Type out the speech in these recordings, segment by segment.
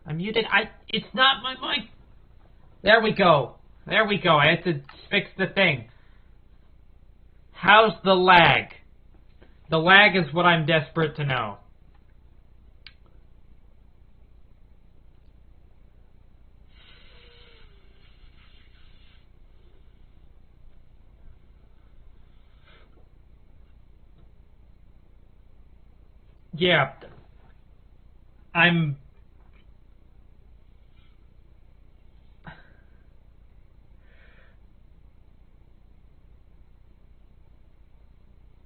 I'm muted. It's not my mic. There we go. There we go. I had to fix the thing. How's the lag? The lag is what I'm desperate to know. Yeah.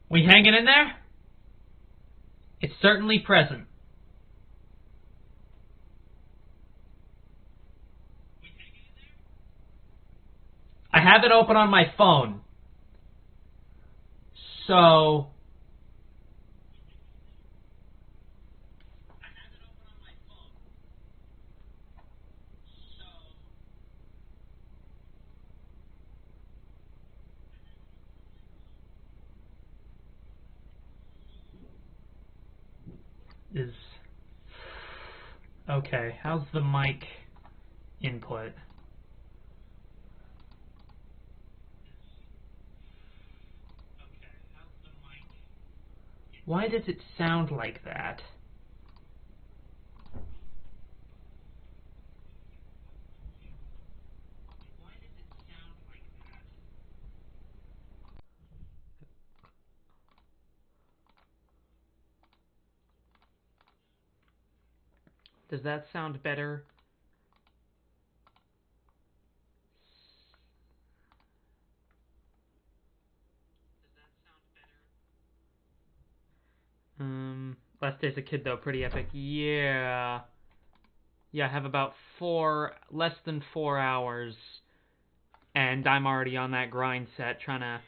We hanging in there? It's certainly present. I have it open on my phone. So... is... Okay, how's the mic input? Why does it sound like that? Does that sound better? Last Day's a Kid, though, pretty epic. Yeah. Yeah, I have about less than 4 hours, and I'm already on that grind set trying to...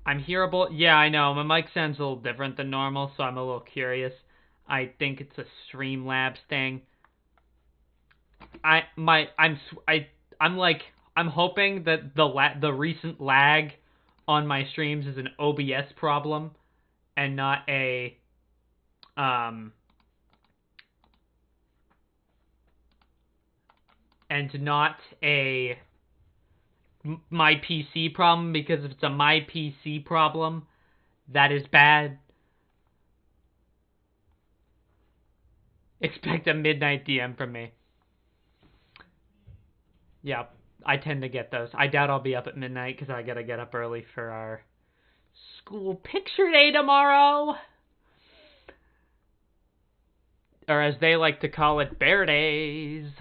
I'm hearable. Yeah, I know. My mic sounds a little different than normal, so I'm a little curious. I think it's a Streamlabs thing. I'm hoping that the recent lag on my streams is an OBS problem and not a my PC problem, because if it's a my PC problem, that is bad. Expect a midnight DM from me. Yeah, I tend to get those. I doubt I'll be up at midnight because I gotta get up early for our school picture day tomorrow. Or as they like to call it, Bear Days.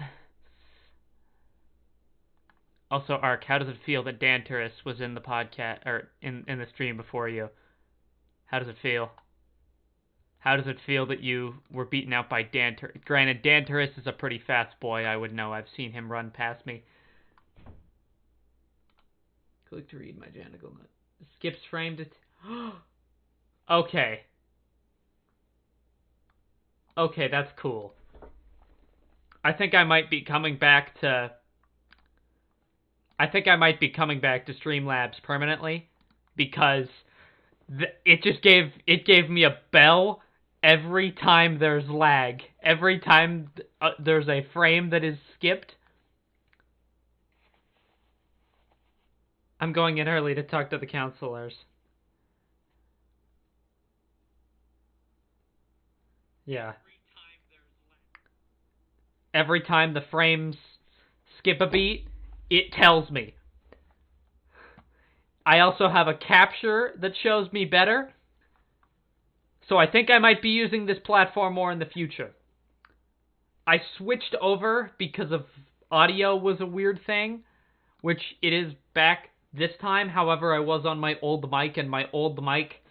Also, Ark, how does it feel that Dan Turris was in the podcast, or in the stream before you? How does it feel? How does it feel that you were beaten out by Dan Turris? Granted, Dan Turris is a pretty fast boy, I would know. I've seen him run past me. Click to read my Janical note. Skips framed it. Okay. Okay, that's cool. I think I might be coming back to Streamlabs permanently, because it gave me a bell every time there's lag. Every time there's a frame that is skipped. I'm going in early to talk to the counselors. Yeah. Every time the frames skip a beat, it tells me. I also have a capture that shows me better. So I think I might be using this platform more in the future. I switched over because of audio was a weird thing, which it is back this time. However, I was on my old mic, and my old mic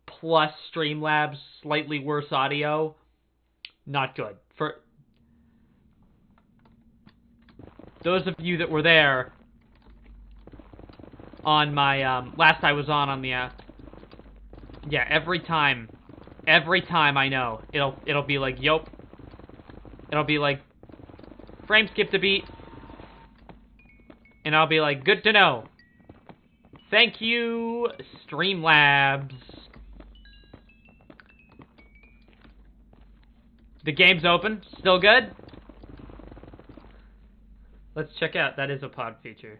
plus Streamlabs slightly worse audio, not good. For those of you that were there on my last I was on the yeah, every time I know it'll be like, yup, it'll be like frame skipped a beat, And I'll be like, good to know. Thank you, Streamlabs. The game's open. Still good? Let's check out. That is a pod feature.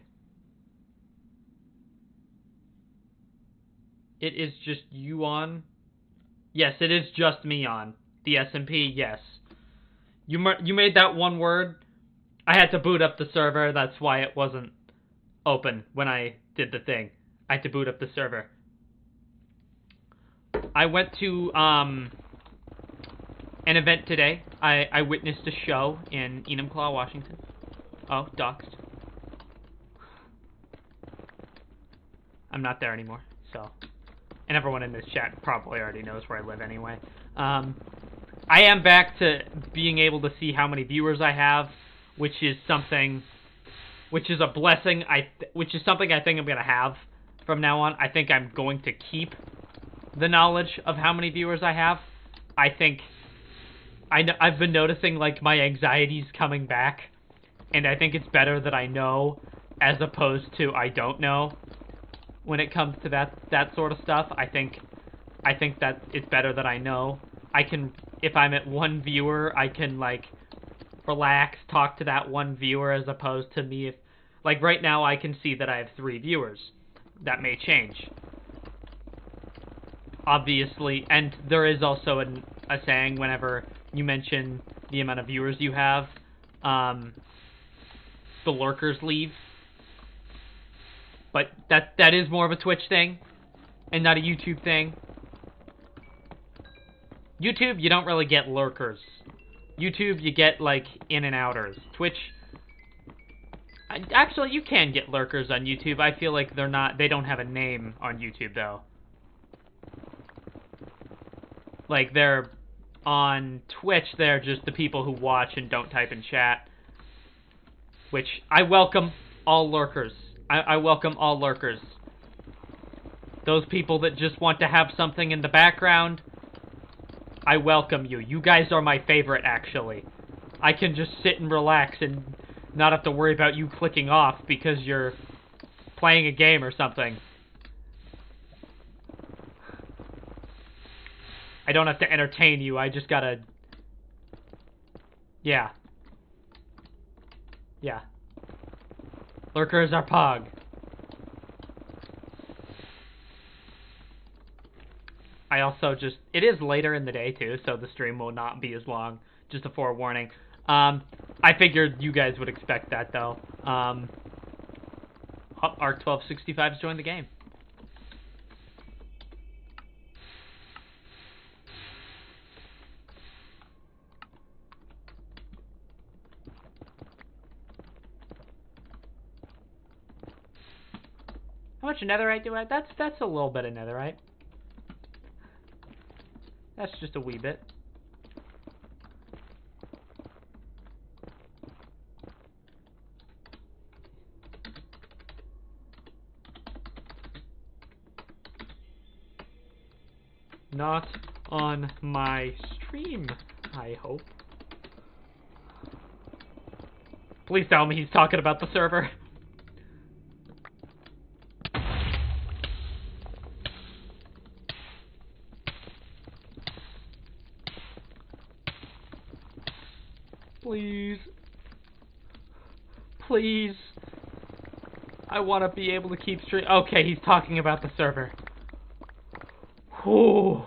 It is just you on. Yes, it is just me on. The SMP, yes. You made that one word. I had to boot up the server. That's why it wasn't open when I did the thing. I had to boot up the server. I went to an event today. I witnessed a show in Enumclaw, Washington. Oh, doxed. I'm not there anymore, so. And everyone in this chat probably already knows where I live anyway. I am back to being able to see how many viewers I have, which is something, which is a blessing. Which is something I think I'm gonna have from now on. I think I'm going to keep the knowledge of how many viewers I have. I think I've been noticing like my anxiety's coming back, and I think it's better that I know as opposed to I don't know. When it comes to that sort of stuff, I think that it's better that I know. I can, if I'm at one viewer, I can like relax, talk to that one viewer as opposed to me. If like right now, I can see that I have 3 viewers. That may change, obviously, and there is also a saying whenever you mention the amount of viewers you have, the lurkers leave. But that is more of a Twitch thing, and not a YouTube thing. YouTube, you don't really get lurkers. YouTube, you get, like, in and outers. Twitch, actually, you can get lurkers on YouTube. I feel like they don't have a name on YouTube, though. Like, they're, on Twitch, they're just the people who watch and don't type in chat. Which, I welcome all lurkers. I welcome all lurkers. Those people that just want to have something in the background, I welcome you. You guys are my favorite, actually. I can just sit and relax and not have to worry about you clicking off because you're playing a game or something. I don't have to entertain you, I just gotta... Yeah. Yeah. Lurkers are pog. I also just... It is later in the day, too, so the stream will not be as long. Just a forewarning. I figured you guys would expect that, though. Arc1265's joined the game. How much netherite do I have? That's a little bit of netherite. That's just a wee bit. Not on my stream, I hope. Please tell me he's talking about the server. Please. Please. I want to be able to keep stream. Okay, he's talking about the server. Whew.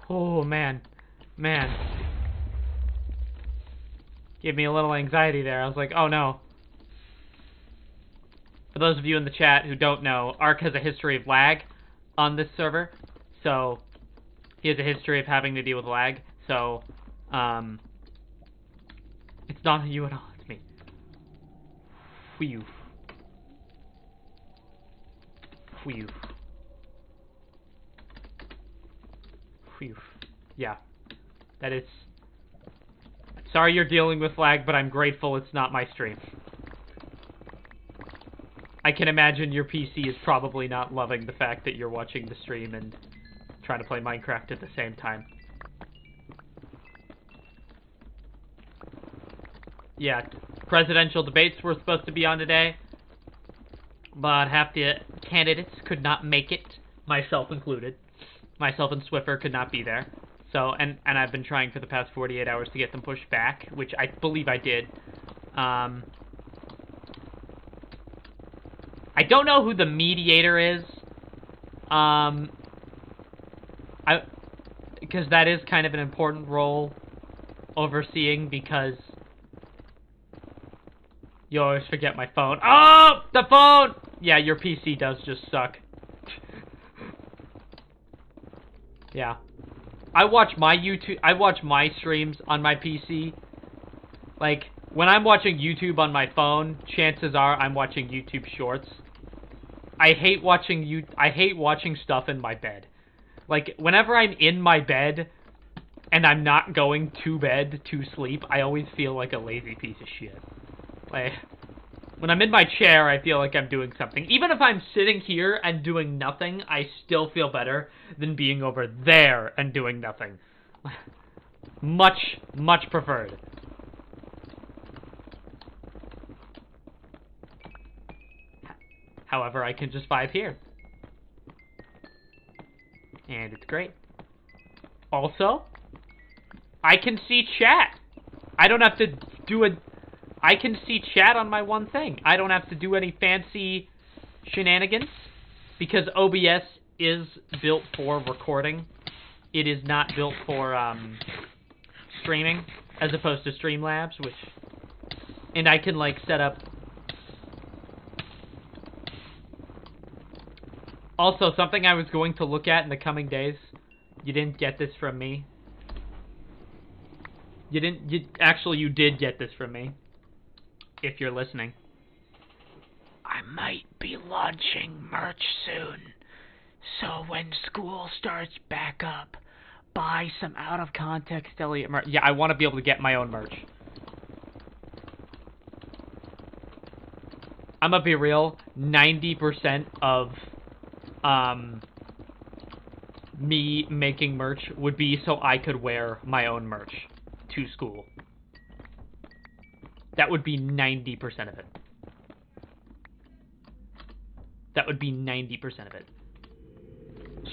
Oh, man. Man. Gave me a little anxiety there. I was like, oh no. For those of you in the chat who don't know, Ark has a history of lag on this server. So... he has a history of having to deal with lag, so, it's not you at all, it's me. Whew. Whew. Whew. Yeah. That is... sorry you're dealing with lag, but I'm grateful it's not my stream. I can imagine your PC is probably not loving the fact that you're watching the stream and trying to play Minecraft at the same time. Yeah, presidential debates were supposed to be on today, but half the candidates could not make it, myself included. Myself and Swiffer could not be there. So, and I've been trying for the past 48 hours to get them pushed back, which I believe I did. I don't know who the mediator is. Because that is kind of an important role overseeing, because you always forget my phone. Oh, the phone! Yeah, your PC does just suck. Yeah. I watch my streams on my PC. Like, when I'm watching YouTube on my phone, chances are I'm watching YouTube Shorts. I hate watching stuff in my bed. Like, whenever I'm in my bed and I'm not going to bed to sleep, I always feel like a lazy piece of shit. Like, when I'm in my chair, I feel like I'm doing something. Even if I'm sitting here and doing nothing, I still feel better than being over there and doing nothing. Much, much preferred. However, I can just vibe here. And it's great. Also, I can see chat. I don't have to do I can see chat on my one thing. I don't have to do any fancy shenanigans, because OBS is built for recording. It is not built for streaming, as opposed to Streamlabs, and I can like set up. Also, something I was going to look at in the coming days. You didn't get this from me. You did get this from me. If you're listening. I might be launching merch soon. So when school starts back up, buy some out of context Elliot merch. Yeah, I want to be able to get my own merch. I'm gonna be real, 90% of me making merch would be so I could wear my own merch to school. That would be 90% of it. That would be 90% of it.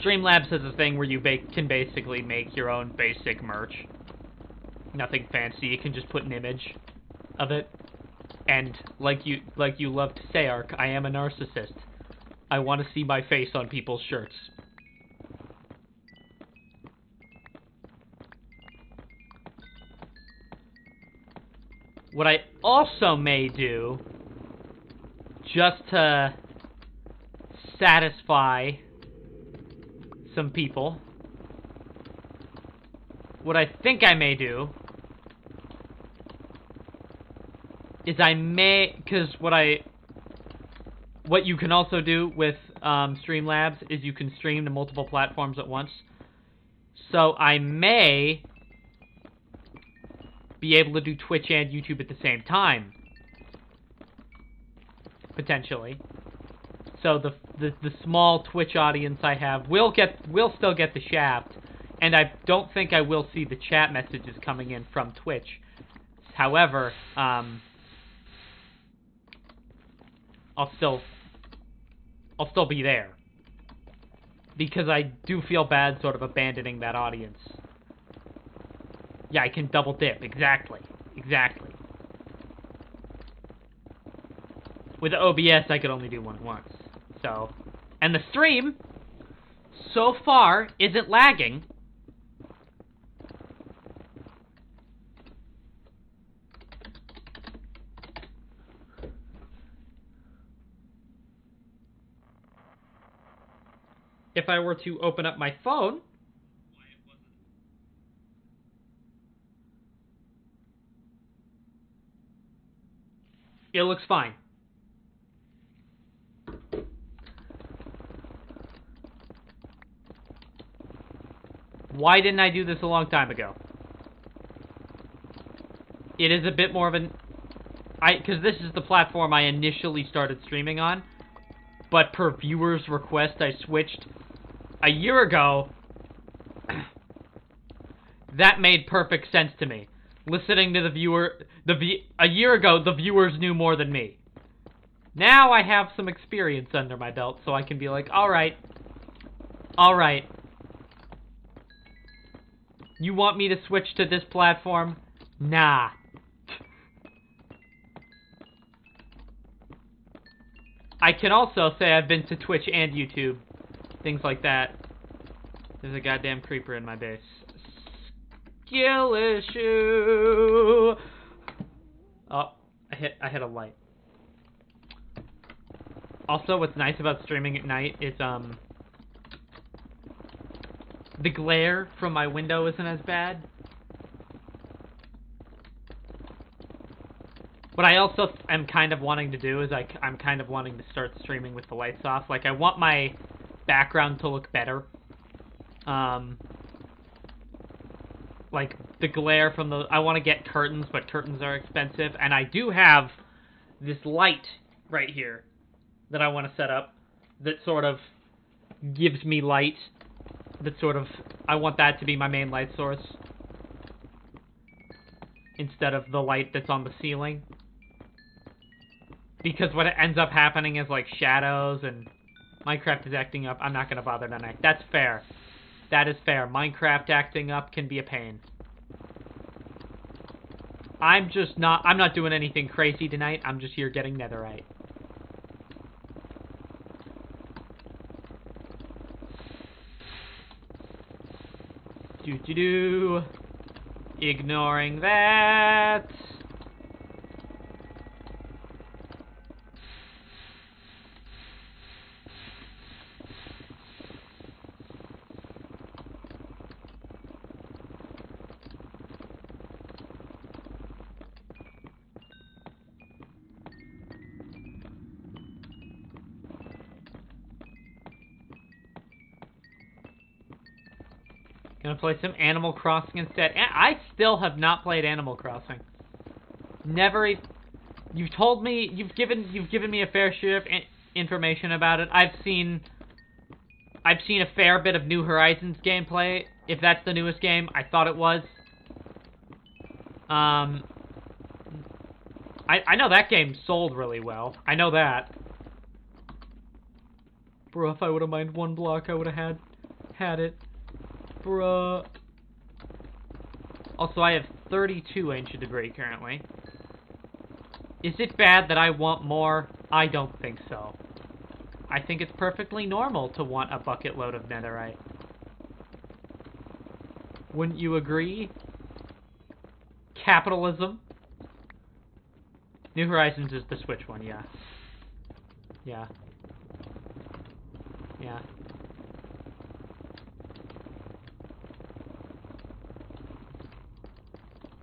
Streamlabs has a thing where you can basically make your own basic merch. Nothing fancy. You can just put an image of it. And like you love to say, Ark, I am a narcissist. I want to see my face on people's shirts. What I also may do, just to satisfy some people, what I think I may do is because what you can also do with Streamlabs is you can stream to multiple platforms at once. So I may be able to do Twitch and YouTube at the same time, potentially. So the small Twitch audience I have will still get the shaft, and I don't think I will see the chat messages coming in from Twitch. However, I'll still be there, because I do feel bad sort of abandoning that audience. Yeah, I can double dip. Exactly. With OBS, I could only do one at once. So, and the stream, so far, isn't lagging. If I were to open up my phone, it looks fine. Why didn't I do this a long time ago? It is a bit more of because this is the platform I initially started streaming on, but per viewers' request, I switched a year ago. That made perfect sense to me. listening to a year ago, the viewers knew more than me. Now I have some experience under my belt, so I can be like, alright. Alright. You want me to switch to this platform? Nah. I can also say I've been to Twitch and YouTube. Things like that. There's a goddamn creeper in my base. Skill issue! Oh, I hit a light. Also, what's nice about streaming at night is, the glare from my window isn't as bad. What I also am kind of wanting to do is I'm kind of wanting to start streaming with the lights off. Like, I want my background to look better. Like, the glare from the... I want to get curtains, but curtains are expensive. And I do have this light right here that I want to set up that sort of gives me light. That sort of... I want that to be my main light source. Instead of the light that's on the ceiling. Because what ends up happening is, like, shadows and... Minecraft is acting up. I'm not going to bother tonight. That's fair. That is fair. Minecraft acting up can be a pain. I'm not doing anything crazy tonight. I'm just here getting netherite. Doo-doo-doo. Ignoring that. Gonna play some Animal Crossing instead. I still have not played Animal Crossing. Never. You've told me. You've given me a fair share of information about it. I've seen a fair bit of New Horizons gameplay. If that's the newest game, I thought it was. I know that game sold really well. I know that. Bro, if I would have mined one block, I would have had it. Bruh. Also, I have 32 ancient debris currently. Is it bad that I want more? I don't think so. I think it's perfectly normal to want a bucket load of netherite. Wouldn't you agree? Capitalism. New Horizons is the Switch one, yeah. Yeah. Yeah.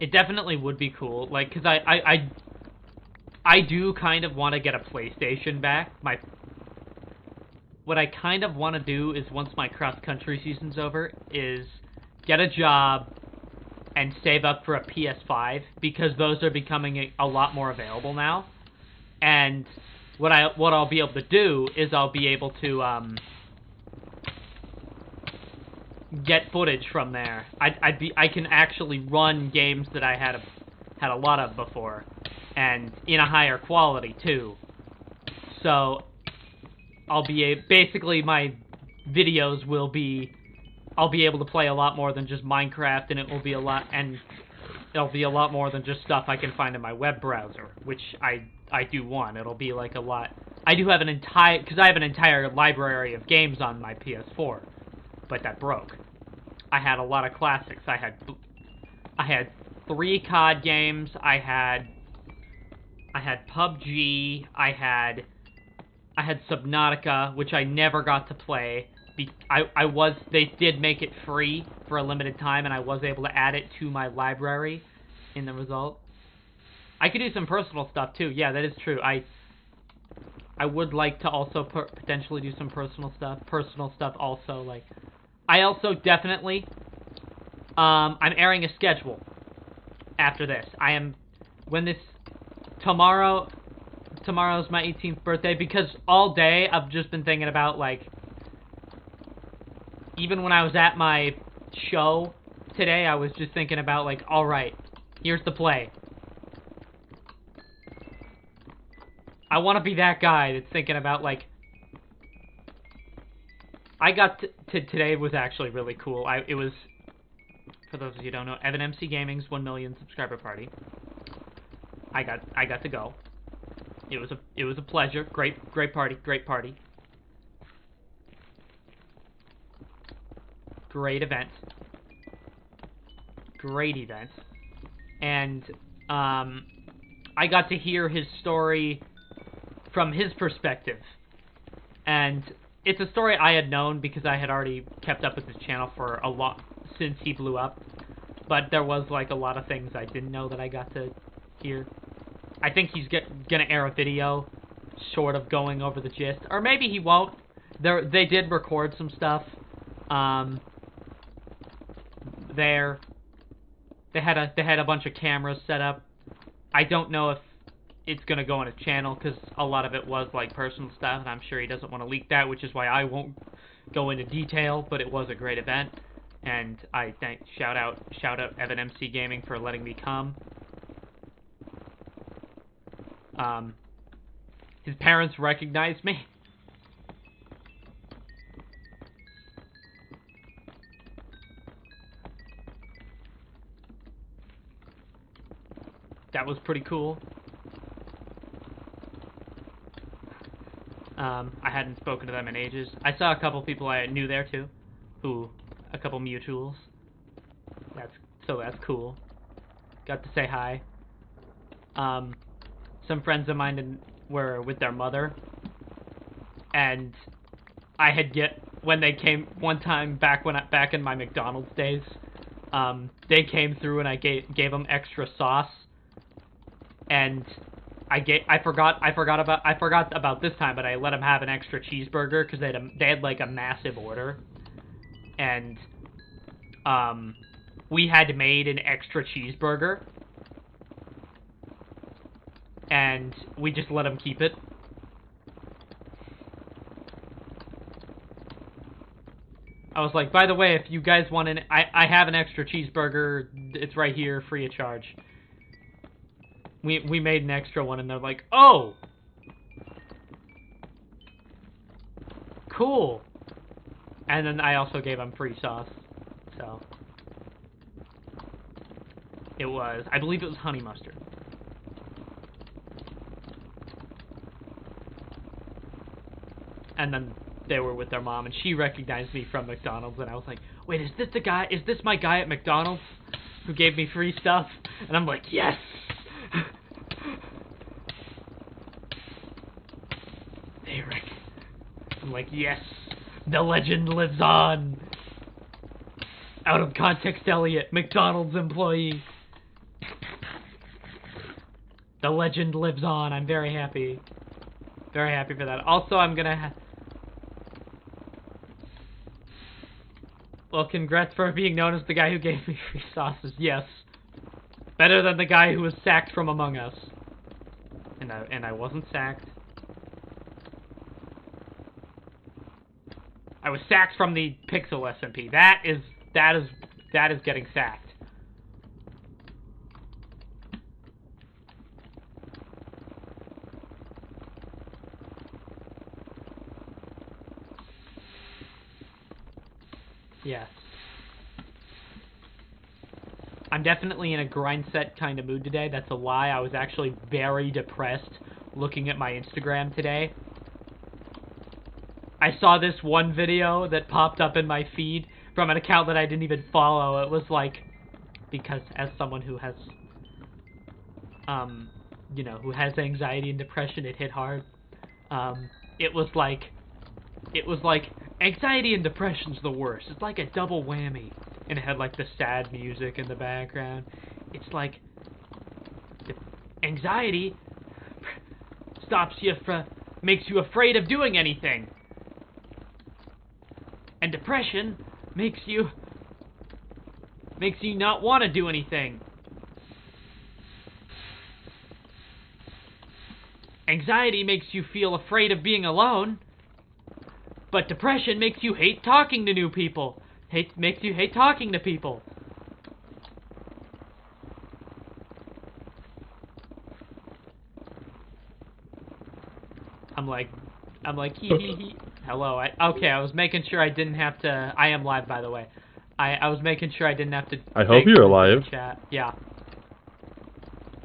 It definitely would be cool, like, because I do kind of want to get a PlayStation back. What I kind of want to do is, once my cross-country season's over, is get a job and save up for a PS5, because those are becoming a lot more available now. And what I'll be able to do is I'll be able to, get footage from there. I can actually run games that I had a lot of before, and in a higher quality too. So basically my videos will be, I'll be able to play a lot more than just Minecraft, and it'll be a lot more than just stuff I can find in my web browser, which I do want. It'll be like a lot. I do have because I have an entire library of games on my PS4. But that broke. I had a lot of classics. I had 3 COD games. I had PUBG. I had Subnautica, which I never got to play. They did make it free for a limited time, and I was able to add it to my library in the result. I could do some personal stuff too. Yeah, that is true. I would like to also potentially do some personal stuff. Personal stuff also, like... I also definitely, I'm airing a schedule after this. Tomorrow's my 18th birthday, because all day I've just been thinking about, like, even when I was at my show today, I was just thinking about, like, alright, Here's the play. I want to be that guy that's thinking about, like... I got to today was actually really cool. It was, for those of you who don't know, Evan MC Gaming's 1 million subscriber party. I got to go. It was a pleasure. Great party. Great event. And I got to hear his story from his perspective. And it's a story I had known because I had already kept up with his channel for a lot since he blew up. But there was like a lot of things I didn't know that I got to hear. I think he's gonna air a video sort of going over the gist. Or maybe he won't. They did record some stuff. They had a bunch of cameras set up. I don't know if it's gonna go on his channel because a lot of it was like personal stuff, and I'm sure he doesn't want to leak that, which is why I won't go into detail. But it was a great event, and I shout out Evan MC Gaming for letting me come. His parents recognized me. That was pretty cool. I hadn't spoken to them in ages. I saw a couple people I knew there too, a couple mutuals. That's cool. Got to say hi. Some friends of mine were with their mother, and when they came one time back in my McDonald's days, they came through and I gave them extra sauce. And I forgot about this time, but I let them have an extra cheeseburger because they had like a massive order, and we had made an extra cheeseburger, and we just let them keep it. I was like, by the way, if you guys want I have an extra cheeseburger. It's right here, free of charge. We made an extra one, and they're like, oh! Cool! And then I also gave them free sauce, so... I believe it was honey mustard. And then they were with their mom, and she recognized me from McDonald's, and I was like, wait, is this my guy at McDonald's who gave me free stuff? And I'm like, yes! I'm like, yes, the legend lives on. Out of context, Elliot, McDonald's employee. The legend lives on. I'm very happy. Very happy for that. Also, I'm gonna well, congrats for being known as the guy who gave me free sauces. Yes. Better than the guy who was sacked from Among Us. And I wasn't sacked. I was sacked from the Pixel SMP. That is getting sacked. Yes. I'm definitely in a grind set kind of mood today. That's a lie. I was actually very depressed looking at my Instagram today. I saw this one video that popped up in my feed from an account that I didn't even follow. It was like, because as someone who has, you know, who has anxiety and depression, it hit hard. It was like, anxiety and depression's the worst. It's like a double whammy. And it had like the sad music in the background. It's like, anxiety stops you makes you afraid of doing anything. And depression makes you not want to do anything. Anxiety makes you feel afraid of being alone, but depression makes you hate talking to new people. Makes you hate talking to people. I'm like, hee. Hello. Okay, I was making sure I didn't have to. I am live, by the way. I was making sure I didn't have to. I hope you're alive. Chat. Yeah.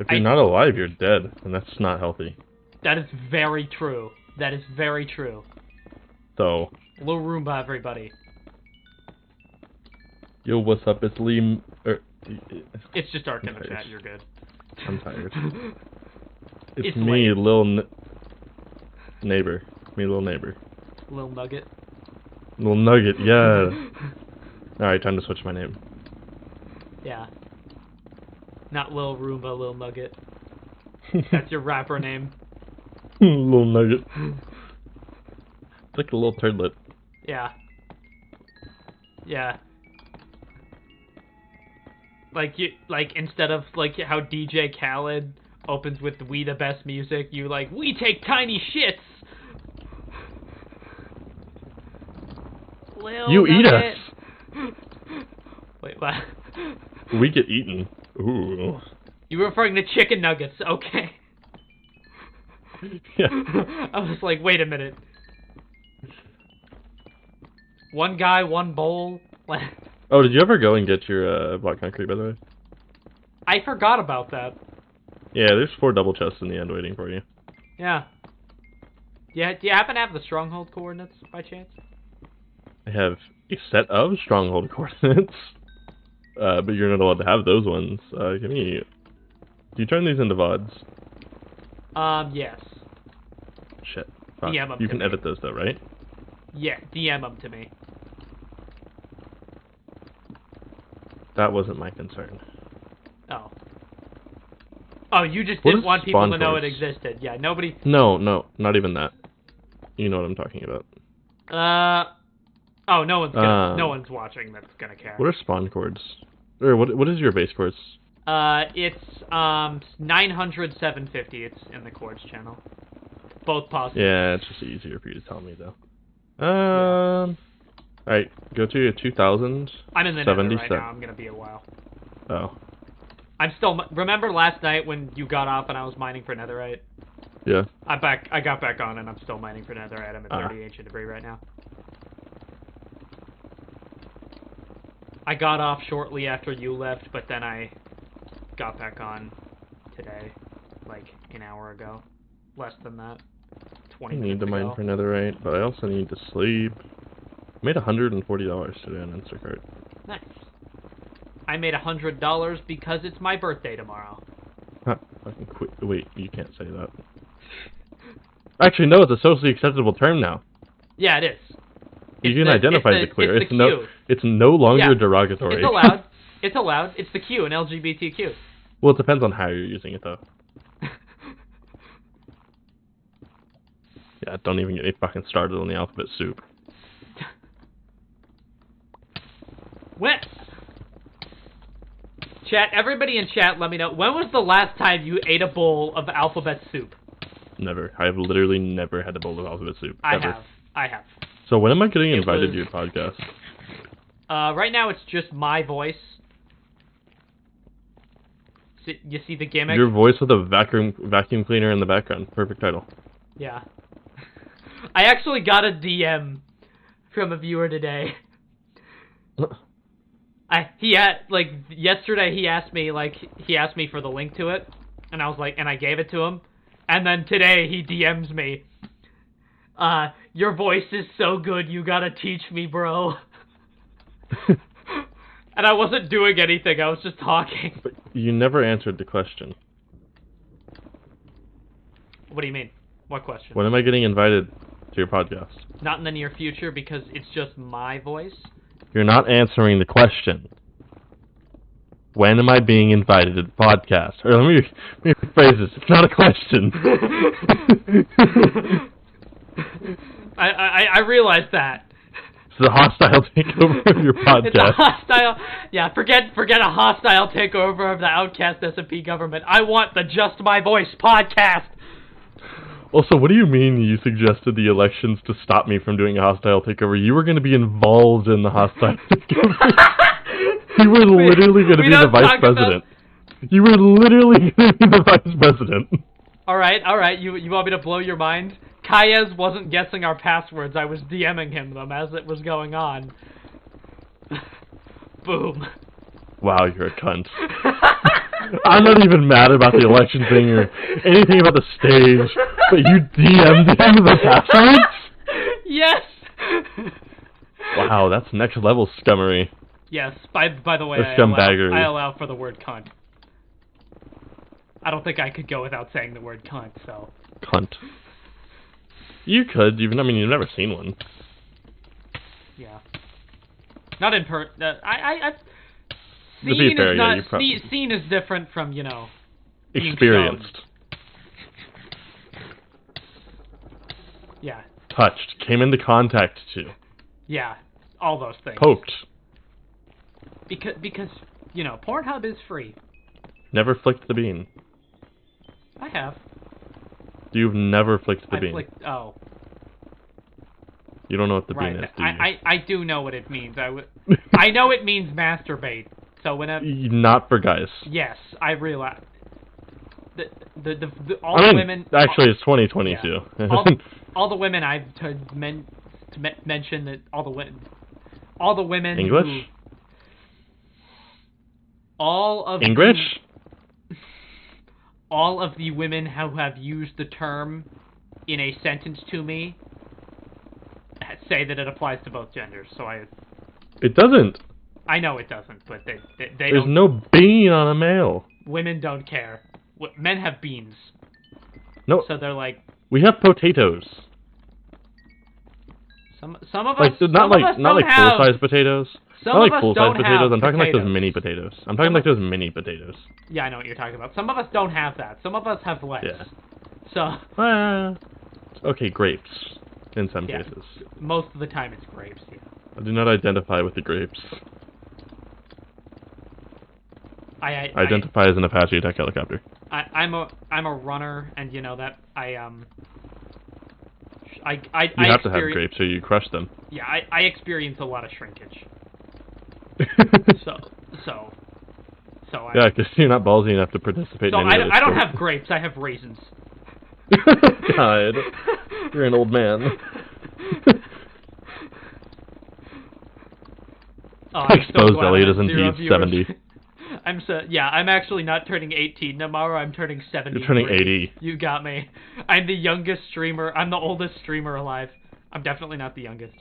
If you're not alive, you're dead, and that's not healthy. That is very true. That is very true. So. Little Roomba, everybody. Yo, what's up? It's Liam. It's just dark in the chat. You're good. I'm tired. It's me, late. Little neighbor. Me, little neighbor. Little Nugget. Little Nugget, yeah. Alright, time to switch my name. Yeah. Not Lil Roomba, Lil Nugget. That's your rapper name. Little Nugget. It's like a little turdlet. Yeah. Yeah. Like instead of like how DJ Khaled opens with "We the best music," you like "We take tiny shits." Lil you Nugget. Eat us. Wait, what? We get eaten. Ooh. You were referring to chicken nuggets, okay? Yeah. I was like, wait a minute. One guy, one bowl. Oh, did you ever go and get your block concrete, by the way? I forgot about that. Yeah, there's 4 double chests in the end waiting for you. Yeah. Yeah. Do you happen to have the stronghold coordinates by chance? I have a set of stronghold coordinates, but you're not allowed to have those ones. Give me. Do you turn these into VODs? Yes. Shit. Fuck. DM them you to can me. edit those though, right? Yeah, DM them to me. That wasn't my concern. Oh. Oh, you just didn't want people to know it existed. Yeah, nobody... No, not even that. You know what I'm talking about. Oh, no one's watching that's gonna care. What are spawn cords? Or what is your base cords? It's 900, 750. It's in the cords channel. Both possible. Yeah, it's just easier for you to tell me though. Alright, go to your 2000. I'm in the nether right now. I'm gonna be a while. Oh. I'm still. Remember last night when you got off and I was mining for netherite? Yeah. I got back on and I'm still mining for netherite. I'm at 30 ancient debris right now. I got off shortly after you left, but then I got back on today, like an hour ago. Less than that. 20 minutes ago. I need to mine for netherite, but I also need to sleep. I made $140 today on Instacart. Nice. I made $100 because it's my birthday tomorrow. Huh. Fucking quit. Wait, you can't say that. Actually, no, it's a socially acceptable term now. Yeah, it is. You can identify the queer. It's no longer derogatory. It's allowed. It's allowed. It's the Q in LGBTQ. Well, it depends on how you're using it, though. Yeah, don't even get me fucking started on the alphabet soup. When? Chat, everybody in chat, let me know. When was the last time you ate a bowl of alphabet soup? Never. I have literally never had a bowl of alphabet soup. Ever. I have. So when am I getting invited to your podcast? Right now it's just my voice. You see the gimmick? Your voice with a vacuum cleaner in the background. Perfect title. Yeah. I actually got a DM from a viewer today. Yesterday he asked me for the link to it, and I was like, and I gave it to him, and then today he DMs me, your voice is so good, you gotta teach me, bro. And I wasn't doing anything, I was just talking. But you never answered the question. What do you mean? What question? When am I getting invited to your podcast? Not in the near future, because it's just my voice. You're not answering the question. When am I being invited to the podcast? Or let me rephrase this. It's not a question. I realize that. It's a hostile takeover of your podcast. It's a hostile... Yeah, forget a hostile takeover of the OutCastSMP government. I want the Just My Voice podcast. Also, what do you mean you suggested the elections to stop me from doing a hostile takeover? You were going to be involved in the hostile takeover. You were literally going to be the vice president. You were literally going to be the vice president. Alright. You want me to blow your mind? Kaez wasn't guessing our passwords. I was DMing him them as it was going on. Boom. Wow, you're a cunt. I'm not even mad about the election thing or anything about the stage, but you DM'd him the passwords? Yes! Wow, that's next level scummery. Yes, by the way, Or I scumbaggery. allow for the word cunt. I don't think I could go without saying the word cunt, so... Cunt. You could, even, I mean, you've never seen one. Yeah. Not in To be fair, yeah, you probably... Seen is different from, you know... Experienced. Yeah. Touched. Came into contact to. Yeah. All those things. Poked. Because, you know, Pornhub is free. Never flicked the bean. I have. You've never flicked the bean. Oh. You don't know what the Right. bean is, do you? I do know what it means. I know it means masturbate. So whenever... Not for guys. Yes, I realize. All I mean, the women... actually, it's 2022. Yeah. all the women I've mentioned that all the women English? English? All of the women who have used the term in a sentence to me say that it applies to both genders. So It doesn't. I know it doesn't, but they There's don't. no bean on a male. Women don't care. Men have beans. No. So they're like. We have potatoes. Some of us. Like not like full size potatoes. Some not of like us full don't size potatoes. have I'm talking like those potatoes. mini potatoes. I'm talking like those mini potatoes. Yeah, I know what you're talking about. Some of us don't have that. Some of us have less. Yeah. So. Okay, grapes. In some Yeah. cases. Most of the time it's grapes. Yeah. I do not identify with the grapes. I identify as an Apache attack helicopter. I'm a runner, and you know that I You have to have grapes or you crush them. Yeah, I experience a lot of shrinkage. so yeah, because you're not ballsy enough to participate so in any of this I don't sport. have grapes, I have raisins. God, you're an old man. Exposed Elliot is indeed 70. I'm actually not turning 18 tomorrow, I'm turning 70. You're turning 80. You got me. I'm the youngest streamer, I'm the oldest streamer alive. I'm definitely not the youngest.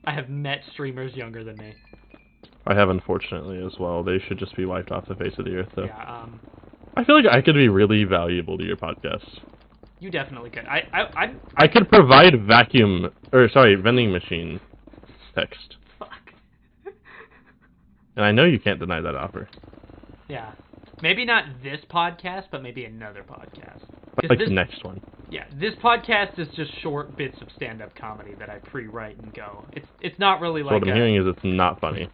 I have met streamers younger than me. I have, unfortunately, as well. They should just be wiped off the face of the earth, though. Yeah, I feel like I could be really valuable to your podcast. You definitely could. I could provide vending machine text. Fuck. And I know you can't deny that offer. Yeah. Maybe not this podcast, but maybe another podcast. Like the next one. Yeah, this podcast is just short bits of stand-up comedy that I pre-write and go. It's not really So like what I'm hearing is it's not funny.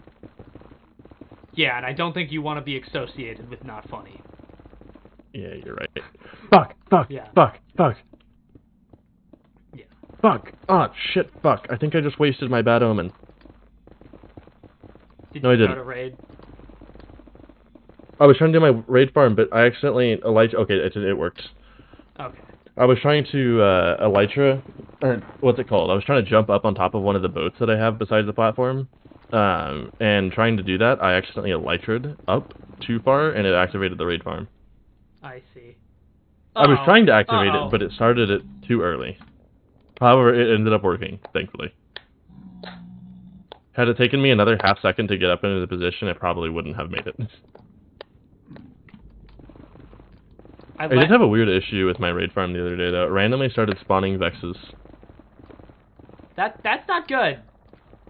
Yeah, and I don't think you want to be associated with not funny. Yeah, you're right. Fuck. Yeah. Fuck. Yeah. Fuck. Oh, shit, fuck. I think I just wasted my bad omen. Did No, you I go didn't. to raid? I was trying to do my raid farm, but I accidentally okay, it worked. Okay. I was trying to elytra, or what's it called? I was trying to jump up on top of one of the boats that I have beside the platform, and trying to do that, I accidentally elytraed up too far, and it activated the raid farm. I see. I was trying to activate it, but it started it too early. However, it ended up working, thankfully. Had it taken me another half second to get up into the position, I probably wouldn't have made it. I did have a weird issue with my raid farm the other day, though. It randomly started spawning Vexes. That's not good.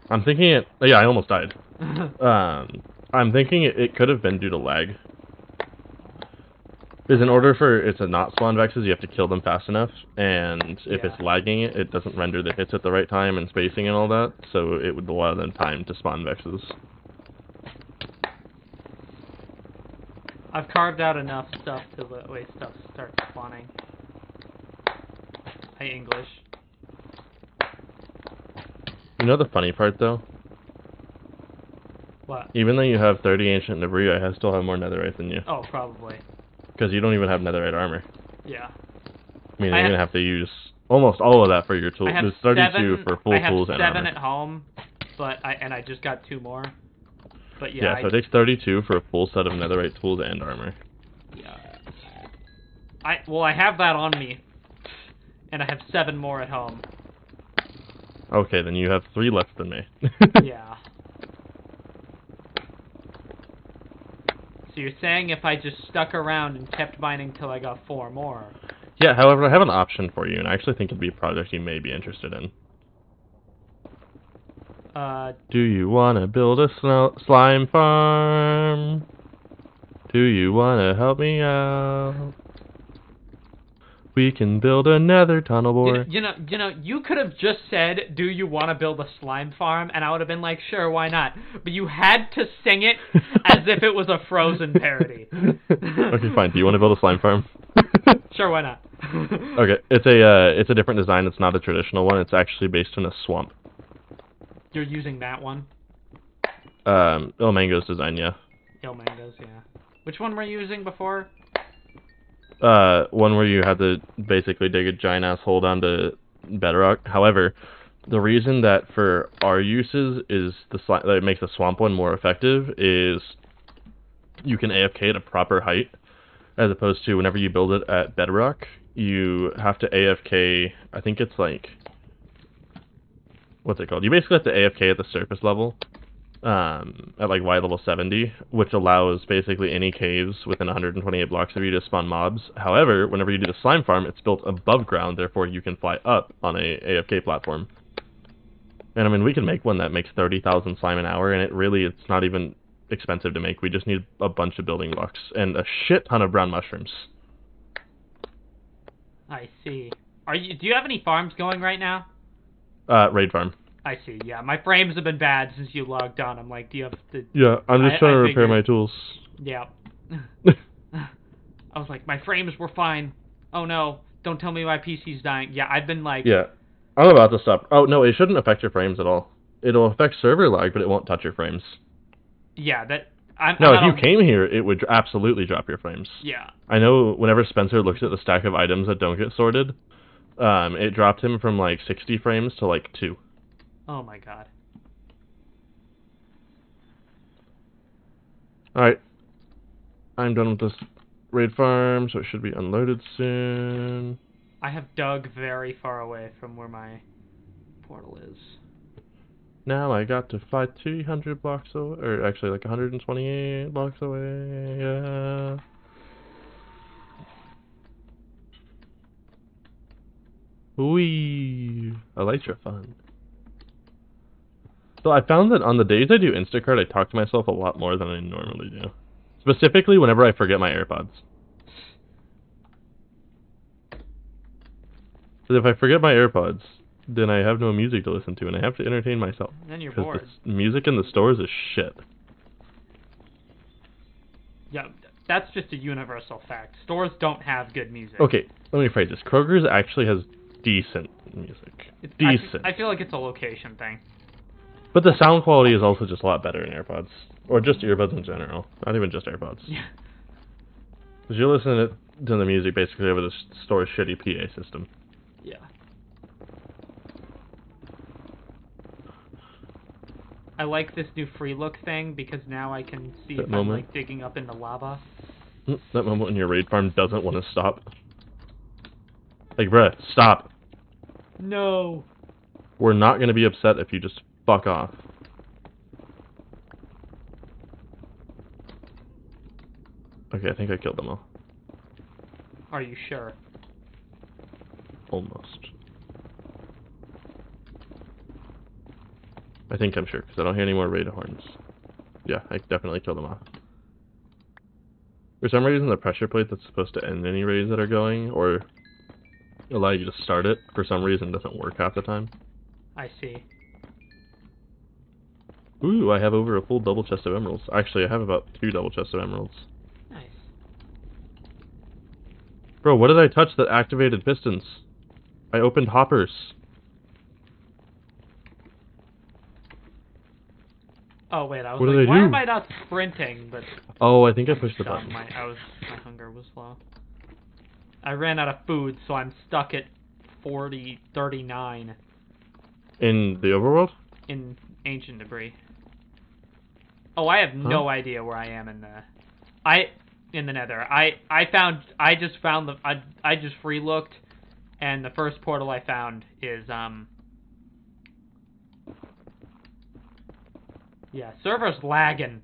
I'm thinking it... Yeah, I almost died. I'm thinking it could have been due to lag. Because in order for it to not spawn Vexes, you have to kill them fast enough, and if it's lagging it doesn't render the hits at the right time and spacing and all that, so it would allow them time to spawn Vexes. I've carved out enough stuff to the way stuff starts spawning. Hey, English. You know the funny part, though? What? Even though you have 30 ancient debris, I still have more netherite than you. Oh, probably. Because you don't even have netherite armor. Yeah. I mean, you're going to have to use almost all of that for your tools. I have There's 32 7, for full tools and I have armor. 7 at home, but I just got 2 more. But Yeah, so it takes 32 for a full set of netherite tools and armor. Yeah. I have that on me, and I have 7 more at home. Okay, then you have 3 less than me. Yeah. So you're saying if I just stuck around and kept mining till I got 4 more? Yeah, however, I have an option for you, and I actually think it'd be a project you may be interested in. Do you want to build a slime farm? Do you want to help me out? We can build another tunnel bore. You know, you could have just said, "Do you want to build a slime farm?" And I would have been like, "Sure, why not?" But you had to sing it as if it was a Frozen parody. Okay, fine. Do you want to build a slime farm? Sure, why not? Okay, it's a different design. It's not a traditional one. It's actually based in a swamp. You're using that one? Il Mango's design, yeah. Il Mango's, yeah. Which one were you using before? One where you had to basically dig a giant ass hole down to bedrock. However, the reason that for our uses is that it makes the swamp one more effective is you can AFK at a proper height, as opposed to whenever you build it at bedrock, you have to AFK. I think it's like, what's it called? You basically have to AFK at the surface level. At like Y level 70, which allows basically any caves within 128 blocks of you to spawn mobs. However, whenever you do the slime farm, it's built above ground, therefore you can fly up on a AFK platform. And I mean, we can make one that makes 30,000 slime an hour, and it's not even expensive to make. We just need a bunch of building blocks and a shit ton of brown mushrooms. I see. Do you have any farms going right now? Raid farm. I see, yeah. My frames have been bad since you logged on. I'm like, do you have to... Yeah, I'm just trying to repair my tools. Yeah. I was like, my frames were fine. Oh no, don't tell me my PC's dying. Yeah, I've been like... Yeah, I'm about to stop. Oh, no, it shouldn't affect your frames at all. It'll affect server lag, but it won't touch your frames. Yeah, that... No, if you came here, it would absolutely drop your frames. Yeah. I know whenever Spencer looks at the stack of items that don't get sorted, it dropped him from like 60 frames to like 2. Oh my god. Alright. I'm done with this raid farm, so it should be unloaded soon. I have dug very far away from where my portal is. Now I got to fight 300 blocks away, or actually like 128 blocks away, yeah. Whee! Elytra fun. So I found that on the days I do Instacart, I talk to myself a lot more than I normally do. Specifically whenever I forget my AirPods. But if I forget my AirPods, then I have no music to listen to, and I have to entertain myself. Then you're bored. The music in the stores is shit. Yeah, that's just a universal fact. Stores don't have good music. Okay, let me phrase this. Kroger's actually has decent music. It's decent. I feel like it's a location thing. But the sound quality is also just a lot better in AirPods. Or just earbuds in general. Not even just AirPods. Yeah. Because you listen to the music basically over the store's shitty PA system. Yeah. I like this new free look thing because now I can see if I'm like digging up into lava. That moment when your raid farm doesn't want to stop. Like, bruh, stop. No. We're not going to be upset if you just fuck off. Okay, I think I killed them all. Are you sure? Almost. I think I'm sure, because I don't hear any more raid horns. Yeah, I definitely killed them off. For some reason, the pressure plate that's supposed to end any raids that are going, or allow you to start it, for some reason doesn't work half the time. I see. Ooh, I have over a full double chest of emeralds. Actually, I have about 2 double chests of emeralds. Nice. Bro, what did I touch that activated pistons? I opened hoppers. Oh wait, I was what like, did I why do? am I not sprinting? But oh, I think I pushed the button. My hunger was low. I ran out of food, so I'm stuck at 39 In the overworld? in ancient debris. Oh, I have no idea where I am in the nether. I just free looked, and the first portal I found is yeah, server's lagging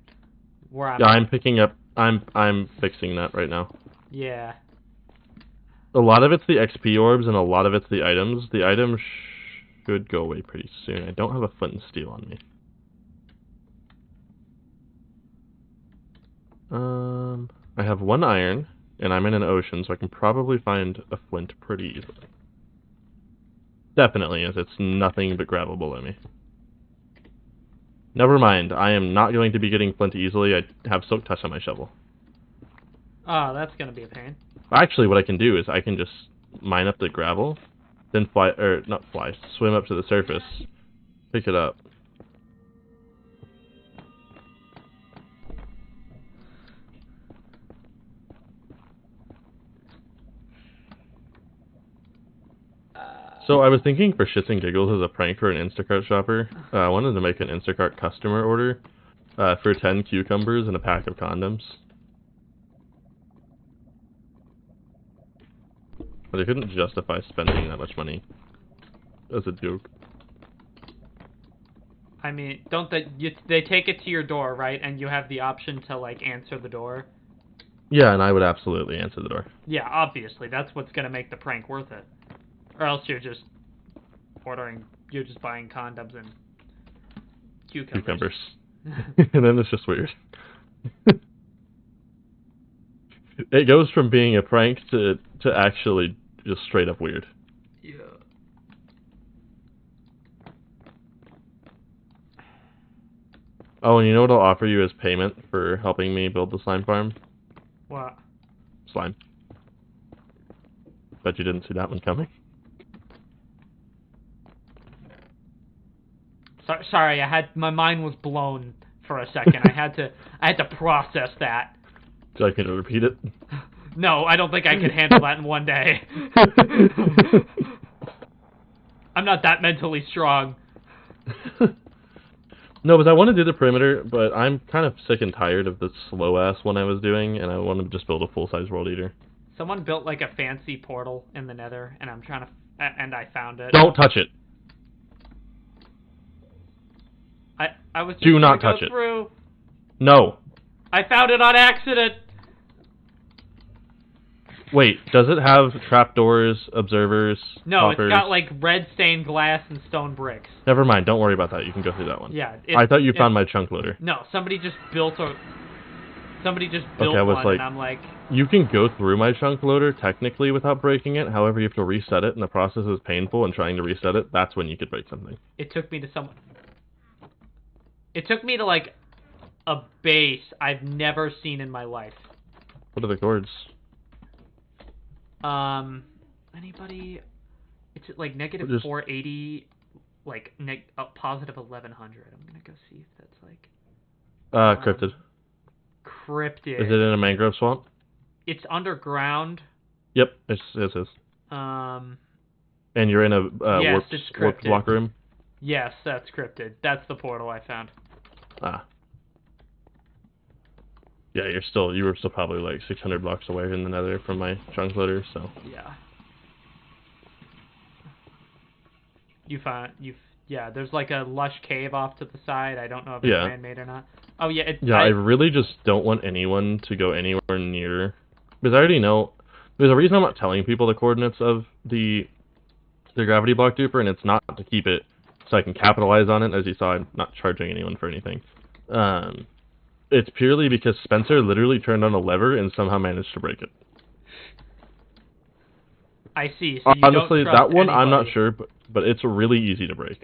where I'm Yeah, at. I'm picking up. I'm fixing that right now. Yeah. A lot of it's the XP orbs, and a lot of it's the items. The items should go away pretty soon. I don't have a flint and steel on me. I have 1 iron, and I'm in an ocean, so I can probably find a flint pretty easily. Definitely, as it's nothing but gravel below me. Never mind, I am not going to be getting flint easily. I have silk touch on my shovel. Oh, that's gonna be a pain. Actually, what I can do is I can just mine up the gravel, then fly, or not fly, swim up to the surface, pick it up. So I was thinking for shits and giggles as a prank for an Instacart shopper, I wanted to make an Instacart customer order for 10 cucumbers and a pack of condoms. But I couldn't justify spending that much money as a joke. I mean, don't they take it to your door, right? And you have the option to, like, answer the door? Yeah, and I would absolutely answer the door. Yeah, obviously. That's what's gonna make the prank worth it. Or else you're just buying condoms and cucumbers. And then it's just weird. It goes from being a prank to actually just straight up weird. Yeah. Oh, and you know what I'll offer you as payment for helping me build the slime farm? What? Slime. Bet you didn't see that one coming. Sorry, my mind was blown for a second. I had to process that. Would you like me to repeat it? No, I don't think I could handle that in one day. I'm not that mentally strong. No, but I want to do the perimeter, but I'm kind of sick and tired of the slow-ass one I was doing, and I want to just build a full-size world eater. Someone built, like, a fancy portal in the nether, and I'm trying to... and I found it. Don't touch it! I was just Do not gonna touch go it. through. No! I found it on accident! Wait, does it have trapdoors, observers, No, hoppers? It's got, like, red stained glass and stone bricks. Never mind, don't worry about that. You can go through that one. Yeah. I thought you found my chunk loader. No, somebody just built one, like, and I'm like... You can go through my chunk loader, technically, without breaking it. However, you have to reset it, and the process is painful, and trying to reset it, that's when you could break something. It took me to like, a base I've never seen in my life. What are the chords? Anybody... It's at, like, negative 480, like, positive 1100. I'm gonna go see if that's, like... Cryptid. Cryptid. Is it in a mangrove swamp? It's underground. Yep, it is. And you're in a yes, warped block room? Yes, that's cryptid. That's the portal I found. Ah. Yeah, you were still probably like 600 blocks away in the nether from my chunk loader, so. Yeah. Yeah, there's like a lush cave off to the side. I don't know if it's man-made or not. Oh, yeah. I really just don't want anyone to go anywhere near, because I already know, there's a reason I'm not telling people the coordinates of the gravity block duper, and it's not to keep it so I can capitalize on it. As you saw, I'm not charging anyone for anything. It's purely because Spencer literally turned on a lever and somehow managed to break it. I see. So you honestly, don't trust that one anybody. I'm not sure, but it's really easy to break.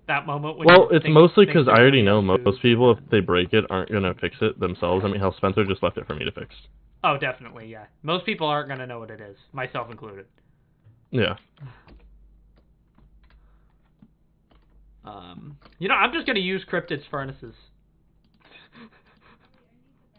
That moment when it's mostly because I already know most people, if they break it, aren't going to fix it themselves. I mean, hell, Spencer just left it for me to fix. Oh, definitely, yeah. Most people aren't going to know what it is, myself included. Yeah. You know, I'm just going to use Cryptid's furnaces.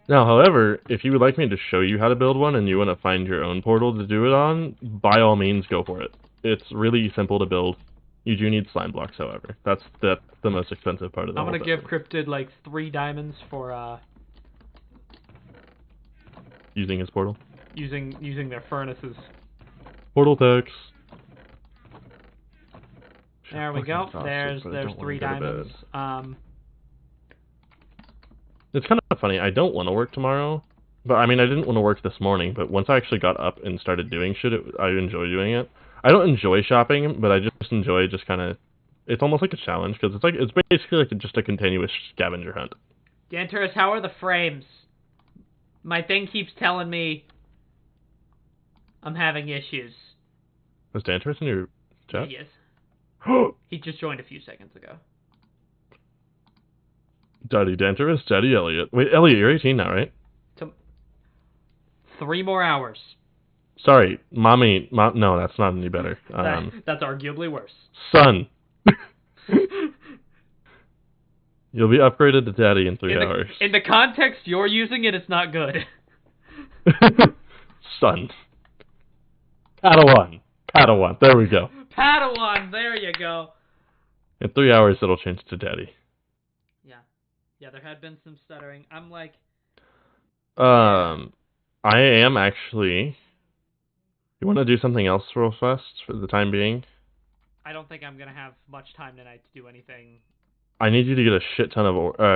Now, however, if you would like me to show you how to build one and you want to find your own portal to do it on, by all means, go for it. It's really simple to build. You do need slime blocks, however. That's the most expensive part of the I'm whole gonna give thing. Cryptid like 3 diamonds for Using his portal. using their furnaces. Portal text. There we go. There's 3 diamonds. It's kind of funny. I don't want to work tomorrow, but I mean, I didn't want to work this morning. But once I actually got up and started doing shit, I enjoy doing it. I don't enjoy shopping, but I just enjoy just kind of. It's almost like a challenge because it's basically like just a continuous scavenger hunt. Danturus, how are the frames? My thing keeps telling me I'm having issues. Was Danturus in your chat? Yeah, he is. He just joined a few seconds ago. Daddy Danturus, Daddy Elliot. Wait, Elliot, you're 18 now, right? 3 more hours. Sorry, mommy. No, that's not any better. That's arguably worse. Son. You'll be upgraded to daddy in 3 hours. In the context you're using it, it's not good. Son. Padawan. Padawan. There we go. Padawan. There you go. In 3 hours, it'll change to daddy. Yeah, there had been some stuttering. I'm like... I am actually... You want to do something else real fast for the time being? I don't think I'm going to have much time tonight to do anything. I need you to get a shit ton of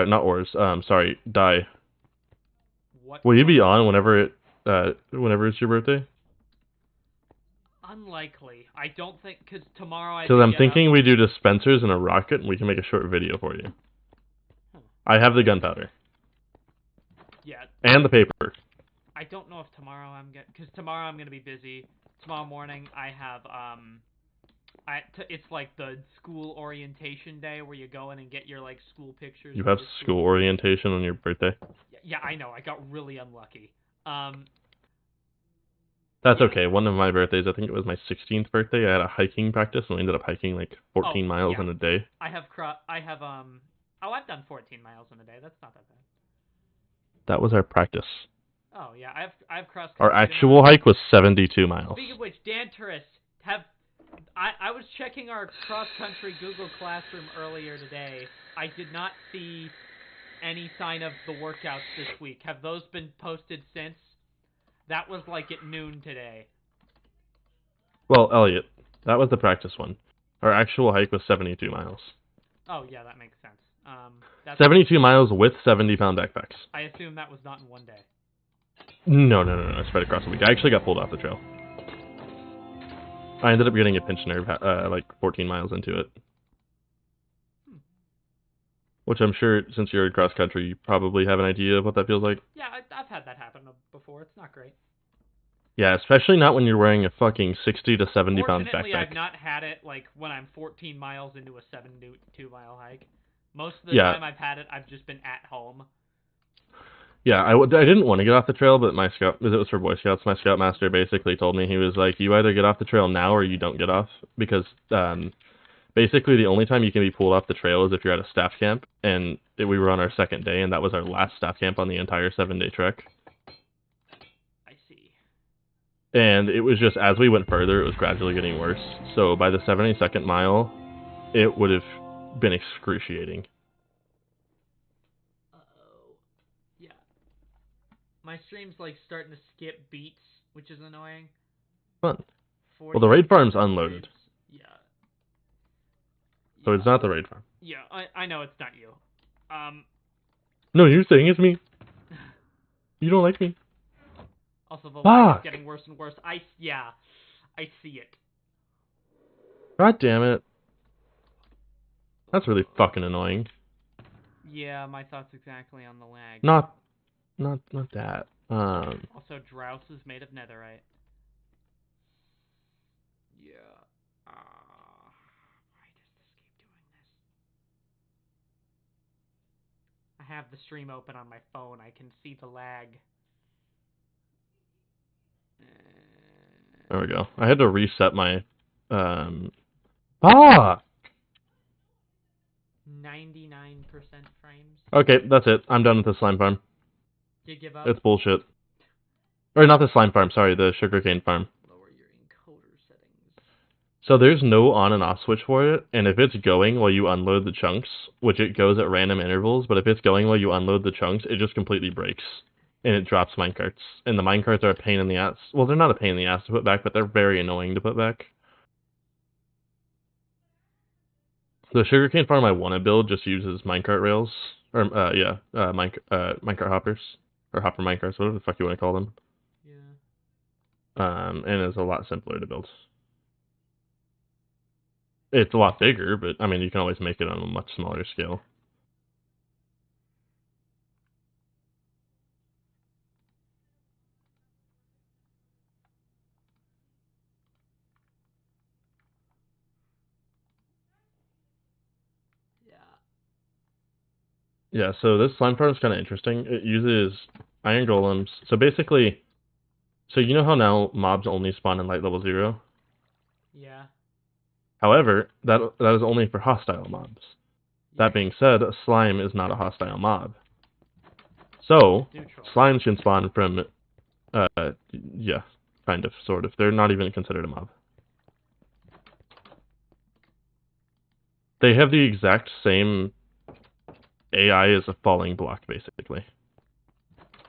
not ores, dye. What? Will you be on whenever it's your birthday? Unlikely. I don't think, because tomorrow Because I'm thinking we do dispensers and a rocket and we can make a short video for you. I have the gunpowder. Yeah. And the paper. I don't know if tomorrow because tomorrow I'm going to be busy. Tomorrow morning I have, it's like the school orientation day where you go in and get your, like, school pictures. You have school orientation on your birthday? Yeah, I know. I got really unlucky. That's okay. One of my birthdays, I think it was my 16th birthday, I had a hiking practice and we ended up hiking like 14 miles in a day. I've done 14 miles in a day. That's not that bad. That was our practice. Oh, yeah. I've crossed... Our actual hike was 72 miles. Speaking of which, Danturus, I was checking our cross-country Google Classroom earlier today. I did not see any sign of the workouts this week. Have those been posted since? That was like at noon today. Well, Elliot, that was the practice one. Our actual hike was 72 miles. Oh, yeah, that makes sense. 72 miles with 70-pound backpacks. I assume that was not in one day. No. Spread across the week. I actually got pulled off the trail. I ended up getting a pinched nerve like 14 miles into it. Which I'm sure, since you're in cross country, you probably have an idea of what that feels like. Yeah, I've had that happen before. It's not great. Yeah, especially not when you're wearing a fucking 60 to 70 pound backpack. Fortunately, I've not had it like when I'm 14 miles into a 72-mile hike. Most of the time I've had it, I've just been at home. Yeah, I didn't want to get off the trail, but it was for Boy Scouts. My Scoutmaster basically told me, he was like, you either get off the trail now or you don't get off. Because basically the only time you can be pulled off the trail is if you're at a staff camp. And we were on our 2nd day, and that was our last staff camp on the entire 7-day trek. I see. And it was just, as we went further, it was gradually getting worse. So by the 72nd mile, it would have been excruciating. Uh-oh. Yeah. My stream's like starting to skip beats, which is annoying. Fun. Well, the raid farm's unloaded. Yeah. So it's not the raid farm. Yeah, I know it's not you. No, you're saying it's me. You don't like me. Also, the lag is getting worse and worse. I see it. God damn it. That's really fucking annoying. Yeah, my thoughts exactly on the lag. Not that. Also, Drouse is made of netherite. Yeah. Why does this keep doing this? I have the stream open on my phone. I can see the lag. There we go. I had to reset my 99% frames. Okay, that's it. I'm done with the slime farm. You give up? It's bullshit. Or not the slime farm, sorry, the sugarcane farm. Lower your encoder settings. So there's no on and off switch for it, and if it's going while you unload the chunks, which it goes at random intervals, but if it's going while you unload the chunks, it just completely breaks. And it drops minecarts. And the minecarts are a pain in the ass. Well, they're not a pain in the ass to put back, but they're very annoying to put back. The sugarcane farm I want to build just uses minecart rails. Or, minecart hoppers. Or hopper minecarts, whatever the fuck you want to call them. Yeah. And it's a lot simpler to build. It's a lot bigger, but, I mean, you can always make it on a much smaller scale. Yeah, so this slime farm is kind of interesting. It uses iron golems. So basically, so you know how now mobs only spawn in light level 0? Yeah. However, that is only for hostile mobs. That being said, a slime is not a hostile mob. So, Neutral. slimes can spawn from, yeah, kind of, sort of. They're not even considered a mob. They have the exact same AI as a falling block, basically.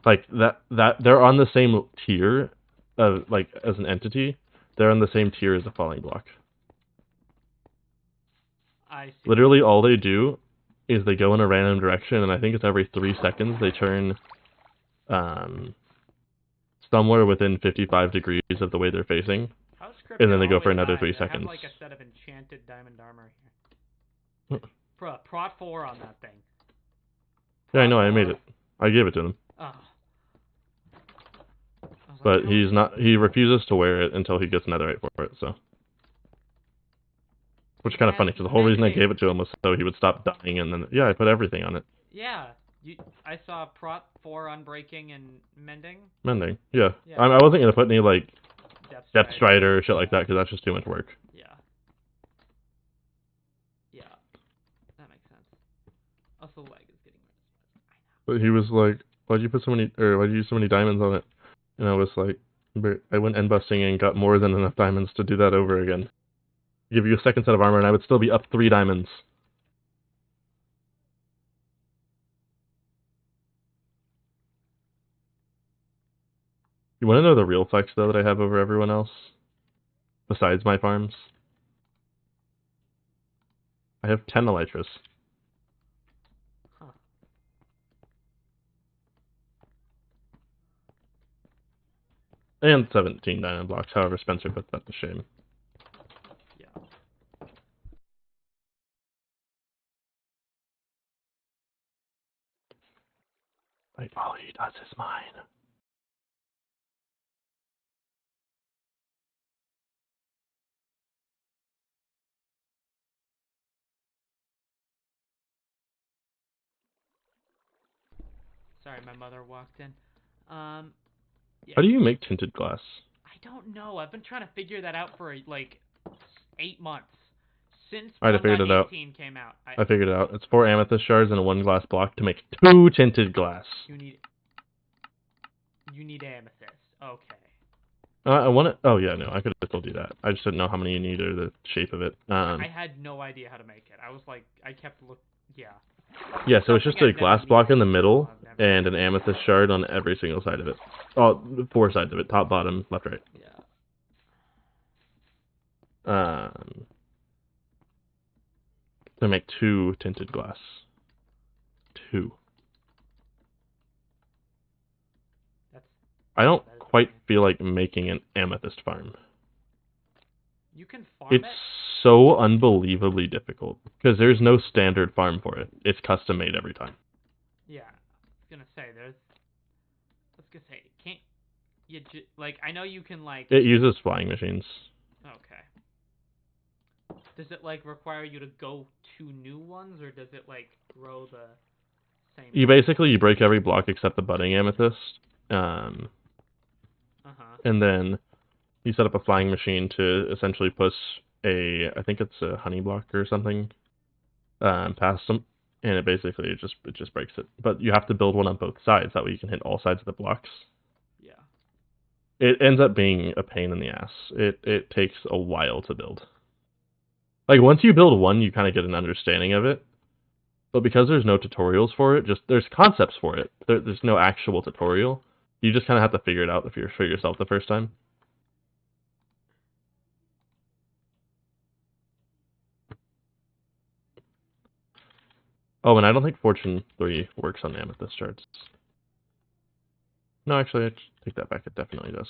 Like, that they're on the same tier of, like, as an entity. They're on the same tier as a falling block. I see. Literally, all they do is they go in a random direction, and I think it's every 3 seconds they turn somewhere within 55 degrees of the way they're facing. And then they go for another 3 seconds. I have like a set of enchanted diamond armor here. Prot 4 on that thing. Yeah, I know, I made it. I gave it to him. Oh. But he refuses to wear it until he gets netherite for it, so. Which is kind of funny, because the whole reason I gave it to him was so he would stop dying, and then, yeah, I put everything on it. Yeah, I saw Prot 4 unbreaking and mending. Mending, yeah. I wasn't going to put any, like, Depth Strider or shit like that, because that's just too much work. Yeah. Yeah. That makes sense. Also, lag is getting worse. But he was like, why'd you use so many diamonds on it? And I was like, I went end busting and got more than enough diamonds to do that over again. Give you a second set of armor and I would still be up 3 diamonds. You want to know the real flex, though, that I have over everyone else? Besides my farms? I have 10 elytras. Huh. And 17 diamond blocks, however Spencer put that to shame. Yeah. Like, all he does is mine. Sorry, my mother walked in. Yeah. How do you make tinted glass? I don't know. I've been trying to figure that out for like 8 months. Since I figured it out. came out. I figured it out. It's 4 amethyst shards and a 1 glass block to make 2 tinted glass. You need amethyst. Okay. I want it. Oh yeah, no, I could have told you that. I just didn't know how many you need or the shape of it. I had no idea how to make it. I was like, I kept looking. Yeah. Yeah, so it's just a glass block in the middle and an amethyst shard on every single side of it. Oh, 4 sides of it. Top, bottom, left, right. Yeah. To make 2 tinted glass. 2. I don't quite feel like making an amethyst farm. You can farm it? It's so unbelievably difficult because there's no standard farm for it. It's custom made every time. Yeah, I was gonna say can't you like? I know you can like. It uses flying machines. Okay. Does it like require you to go to new ones, or does it like grow the same? You basically break every block except the budding amethyst. And then you set up a flying machine to essentially push I think it's a honey block or something, past them. and it basically it just breaks it. But you have to build one on both sides. That way you can hit all sides of the blocks. Yeah. It ends up being a pain in the ass. It takes a while to build. Like once you build one, you kind of get an understanding of it. But because there's no tutorials for it, just there's concepts for it. There's no actual tutorial. You just kind of have to figure it out for yourself the first time. Oh, and I don't think Fortune 3 works on Amethyst shards. No, actually, I take that back. It definitely does.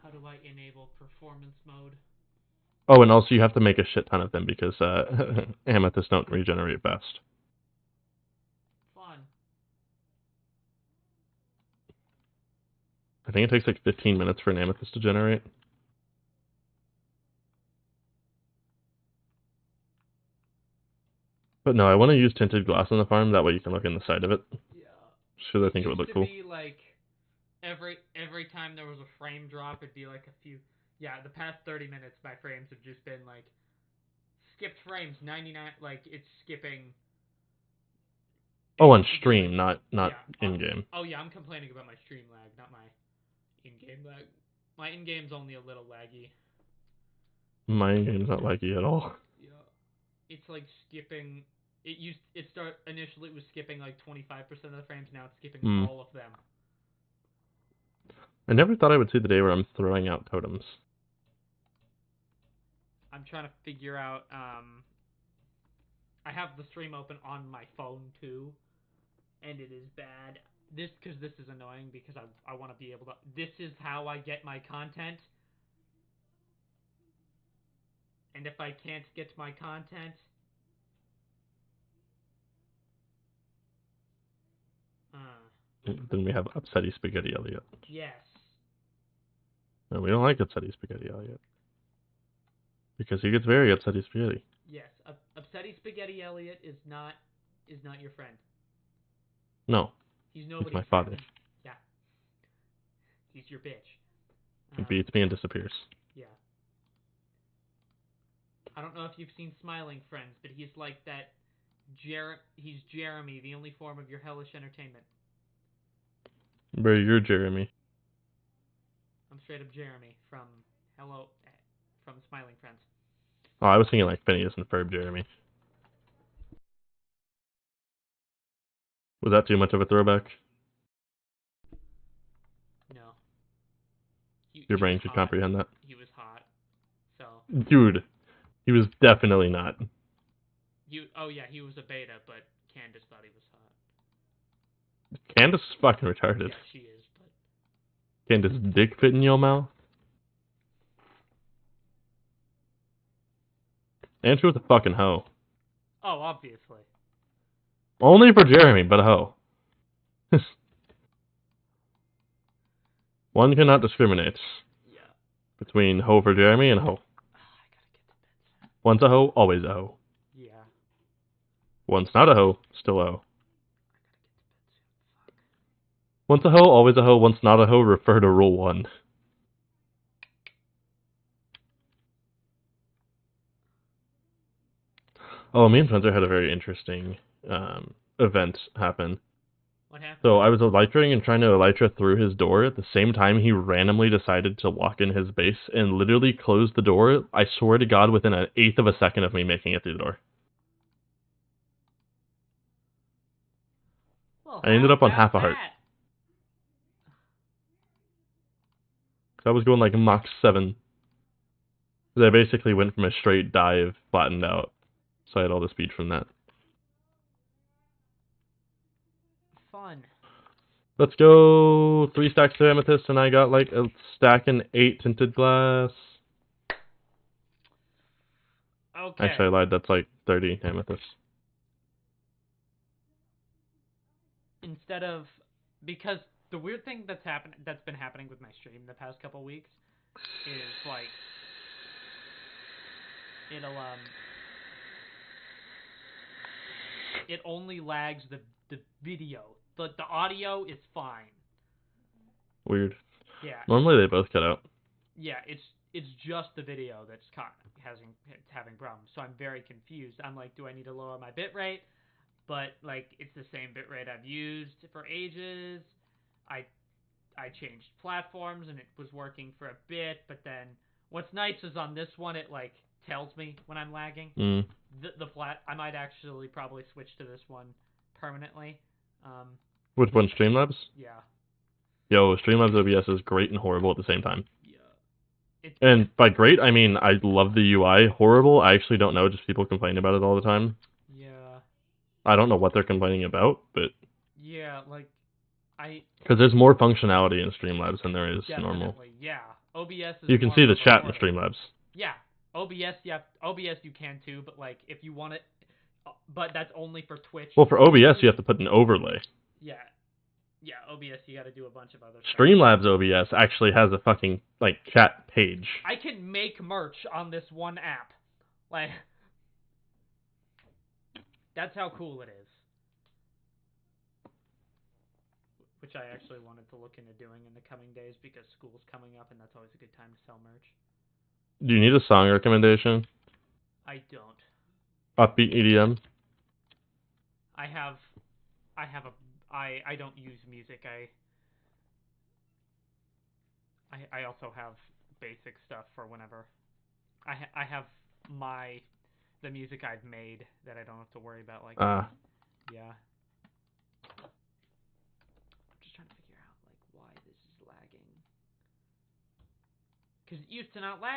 How do I enable performance mode? Oh, and also you have to make a shit ton of them because Amethyst don't regenerate fast. Fun. I think it takes like 15 minutes for an Amethyst to generate. But no, I want to use tinted glass on the farm. That way you can look in the side of it. Yeah. Because I think it would look cool. It used to be like every time there was a frame drop, it'd be like a few. Yeah, the past 30 minutes, my frames have just been like skipped frames. 99, like it's skipping. Oh, on stream, not in game. Oh yeah, I'm complaining about my stream lag, not my in-game lag. My in-game's only a little laggy. My in-game's not laggy at all. Yeah, it's like skipping. Initially it was skipping like 25% of the frames. Now it's skipping all of them. I never thought I would see the day where I'm throwing out totems. I'm trying to figure out. I have the stream open on my phone too, and it is bad. This is annoying because I want to be able to. This is how I get my content, and if I can't get my content, then we have Upsetty Spaghetti Elliot. Yes. No, we don't like Upsetty Spaghetti Elliot because he gets very upsetty spaghetti. Yes, Upsetty Spaghetti Elliot is not your friend. No. He's nobody's He's my friend. father. Yeah. He's your bitch. He beats me and disappears. Yeah. I don't know if you've seen Smiling Friends, but he's like that. He's Jeremy, the only form of your hellish entertainment. Bro, you're Jeremy. I'm straight up Jeremy from Smiling Friends. Oh, I was thinking like Phineas and Ferb Jeremy. Was that too much of a throwback? No. Your brain could comprehend that. He was hot. So. Dude, he was definitely not. Oh yeah, he was a beta, but Candace thought he was hot. Candace is fucking retarded. Yeah, she is, but. Candace dick fit in your mouth? And she was a fucking hoe. Oh, obviously. Only for Jeremy, but a hoe. One cannot discriminate. Yeah. Between hoe for Jeremy and hoe. I gotta get to bed. Once a hoe, always a hoe. Yeah. Once not a hoe, still a hoe. Once a hoe, always a hoe. Once not a hoe, refer to Rule 1. Oh, me and Spencer had a very interesting event happen. What happened? So I was elytring and trying to elytra through his door. At the same time, he randomly decided to walk in his base and literally closed the door, I swear to God, within an eighth of a second of me making it through the door. Well, I ended up on half a heart. I was going like Mach 7. I basically went from a straight dive, flattened out. So I had all the speed from that. Fun. Let's go 3 stacks of amethyst, and I got like a stack and 8 tinted glass. Okay. Actually, I lied. That's like 30 amethyst. Because the weird thing that's been happening with my stream the past couple weeks is like it only lags the video. The audio is fine. Weird. Yeah. Normally they both cut out. Yeah, it's just the video that's having problems. So I'm very confused. I'm like, do I need to lower my bitrate? But like, it's the same bitrate I've used for ages. I changed platforms and it was working for a bit, but then what's nice is on this one it like tells me when I'm lagging. I might actually probably switch to this one permanently. Which one, Streamlabs? Yeah. Yo, Streamlabs OBS is great and horrible at the same time. Yeah. And by great, I mean I love the UI. Horrible, I actually don't know. Just people complain about it all the time. Yeah. I don't know what they're complaining about, but yeah, like because there's more functionality in Streamlabs than there is normal. Yeah. OBS is You can see the chat in Streamlabs. Yeah. OBS, OBS you can too, but like if you want it, but that's only for Twitch. Well, for OBS you have to put an overlay. Yeah. Yeah, OBS you got to do a bunch of other stuff. Streamlabs OBS actually has a fucking like chat page. I can make merch on this one app. Like that's how cool it is. Which I actually wanted to look into doing in the coming days because school's coming up and that's always a good time to sell merch. Do you need a song recommendation? I don't. Upbeat EDM? I don't use music. I also have basic stuff for whenever. I have the music I've made that I don't have to worry about, like yeah. I'm just trying to figure out like why this is lagging. Because it used to not lag.